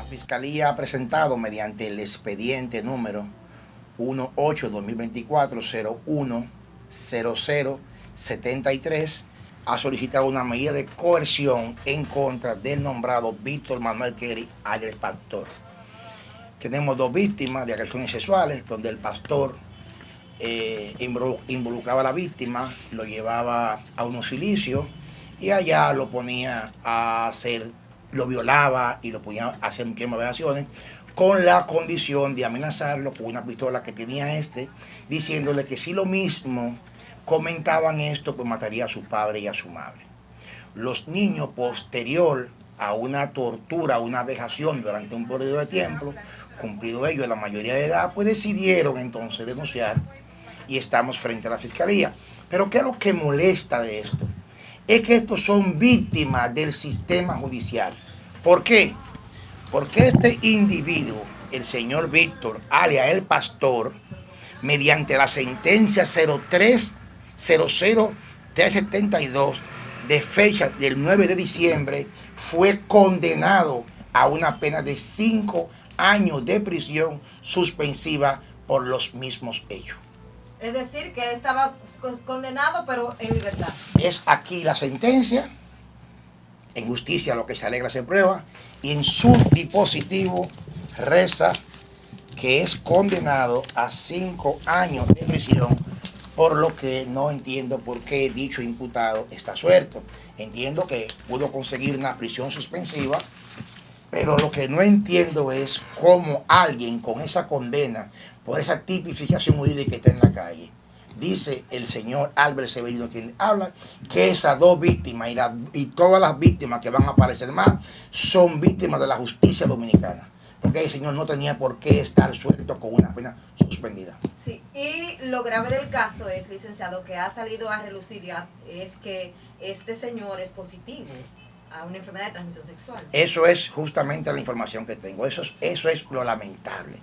Fiscalía ha presentado mediante el expediente número 18-2024-01-0073 ha solicitado una medida de coerción en contra del nombrado Víctor Manuel Kelly, alias Pastor. Tenemos dos víctimas de agresiones sexuales, donde el pastor involucraba a la víctima, lo llevaba a un silicio y allá lo ponía a hacer, lo violaba y lo ponía a hacer un tiempo de vejaciones, con la condición de amenazarlo con una pistola que tenía diciéndole que si lo mismo comentaban esto, pues mataría a su padre y a su madre. Los niños, posterior a una tortura, a una vejación durante un periodo de tiempo, cumplido ellos la mayoría de edad, pues decidieron entonces denunciar y estamos frente a la fiscalía. Pero ¿qué es lo que molesta de esto? Es que estos son víctimas del sistema judicial. ¿Por qué? Porque este individuo, el señor Víctor, alias el Pastor, mediante la sentencia 03-00-372 de fecha del 9 de diciembre, fue condenado a una pena de 5 años de prisión suspensiva por los mismos hechos. Es decir, que él estaba condenado, pero en libertad. Es aquí la sentencia, en justicia lo que se alegra se prueba, y en su dispositivo reza que es condenado a 5 años de prisión, por lo que no entiendo por qué dicho imputado está suelto. Entiendo que pudo conseguir una prisión suspensiva, pero lo que no entiendo es cómo alguien con esa condena, por esa tipificación jurídica que está en la calle, dice el señor Albert Severino, quien habla, que esas dos víctimas y todas las víctimas que van a aparecer más son víctimas de la justicia dominicana. Porque el señor no tenía por qué estar suelto con una pena suspendida. Sí, y lo grave del caso es, licenciado, que ha salido a relucir ya, es que este señor es positivo a una enfermedad de transmisión sexual. Eso es justamente la información que tengo. Eso es lo lamentable,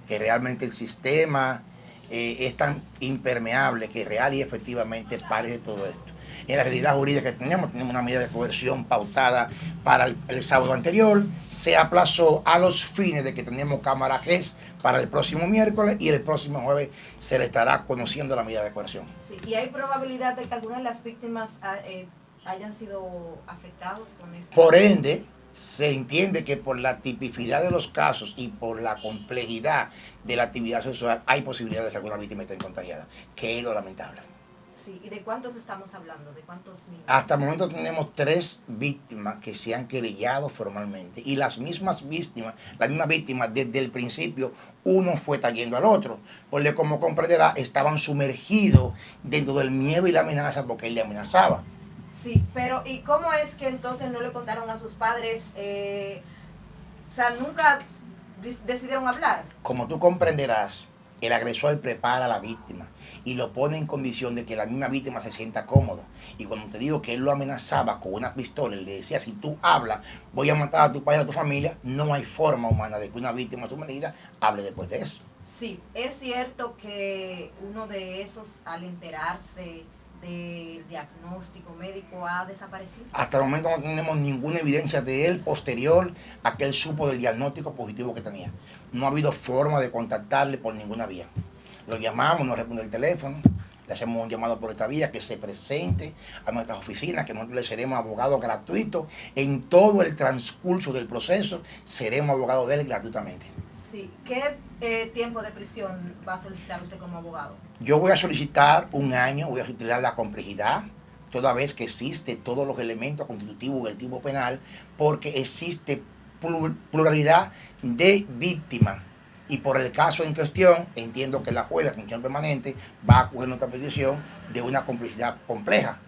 que realmente el sistema es tan impermeable que real y efectivamente parece todo esto. En la realidad jurídica que tenemos una medida de coerción pautada para el sábado anterior, se aplazó a los fines de que tenemos cámara GES para el próximo miércoles y el próximo jueves se le estará conociendo la medida de coerción. Sí, y hay probabilidad de que algunas de las víctimas hayan sido afectados con esto. Por ende, se entiende que por la tipicidad de los casos y por la complejidad de la actividad sexual hay posibilidades de que alguna víctima esté contagiada, que es lo lamentable. Sí, ¿y de cuántos estamos hablando? ¿De cuántos niños? Hasta el momento tenemos 3 víctimas que se han querellado formalmente y las mismas víctimas desde el principio, uno fue trayendo al otro, porque como comprenderá, estaban sumergidos dentro del miedo y la amenaza porque él le amenazaba. Sí, pero ¿y cómo es que entonces no le contaron a sus padres? O sea, nunca decidieron hablar. Como tú comprenderás, el agresor prepara a la víctima y lo pone en condición de que la misma víctima se sienta cómodo. Y cuando te digo que él lo amenazaba con una pistola, él le decía, si tú hablas, voy a matar a tu padre y a tu familia, no hay forma humana de que una víctima a tu medida hable después de eso. Sí, es cierto que uno de esos, al enterarse del diagnóstico médico, ha desaparecido. Hasta el momento no tenemos ninguna evidencia de él posterior a que él supo del diagnóstico positivo que tenía. No ha habido forma de contactarle por ninguna vía. Lo llamamos, no responde el teléfono, le hacemos un llamado por esta vía, que se presente a nuestras oficinas, que nosotros le seremos abogados gratuitos. En todo el transcurso del proceso seremos abogados de él gratuitamente. Sí, ¿qué tiempo de prisión va a solicitar usted como abogado? Yo voy a solicitar 1 año, voy a solicitar la complejidad, toda vez que existe todos los elementos constitutivos del tipo penal, porque existe pluralidad de víctimas. Y por el caso en cuestión, entiendo que la jueza, comisión permanente, va a acoger nuestra petición de una complejidad compleja,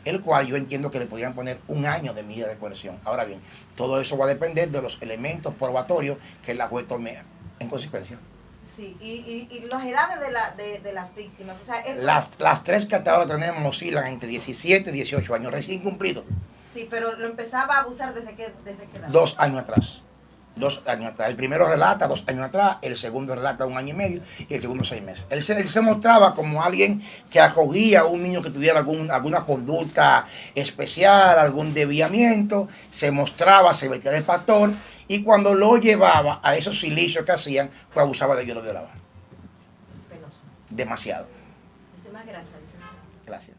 el cual yo entiendo que le podrían poner 1 año de medida de coerción. Ahora bien, todo eso va a depender de los elementos probatorios que la juez tome en consecuencia. Sí, y las edades de las víctimas, o sea, las 3 que hasta ahora tenemos oscilan entre 17 y 18 años, recién cumplidos. Sí, pero lo empezaba a abusar desde qué edad. 2 años atrás. 2 años atrás. El primero relata 2 años atrás, el segundo relata 1 año y medio y el segundo 6 meses. Él se mostraba como alguien que acogía a un niño que tuviera alguna conducta especial, algún desviamiento, se mostraba, se vestía de pastor Y cuando lo llevaba a esos silicios que hacían, pues abusaba de ellos y lo violaba. Es penoso. Demasiado. Muchísimas gracias, licenciado. Gracias.